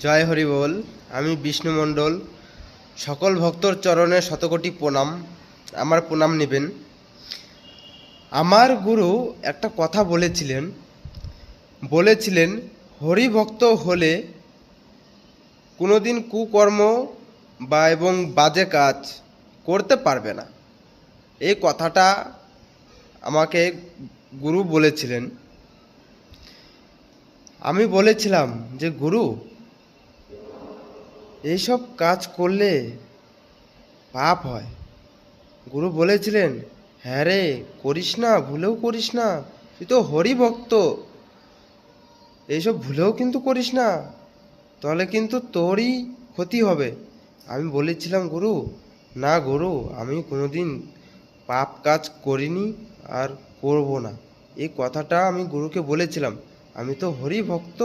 জয় হরি বল। আমি বিষ্ণু মণ্ডল। সকল ভক্তর চরণে শতকোটি প্রণাম। আমার প্রণাম নেবেন। আমার গুরু একটা কথা বলেছিলেন হরিভক্ত হলে কোনোদিন কুকর্ম এবং বাজে কাজ করতে পারবে না। এই কথাটা আমাকে গুরু বলেছিলেন। আমি বলেছিলাম যে গুরু, এইসব কাজ করলে পাপ হয়। গুরু বলেছিলেন, হ্যাঁ রে, করিস না, ভুলেও করিস না, তুই তো হরিভক্ত, এইসব ভুলেও কিন্তু করিস না, তাহলে কিন্তু তোরই ক্ষতি হবে। আমি বলেছিলাম গুরু, না গুরু, আমি কোনোদিন পাপ কাজ করিনি আর করব না। এই কথাটা আমি গুরুকে বলেছিলাম। আমি তো হরিভক্ত,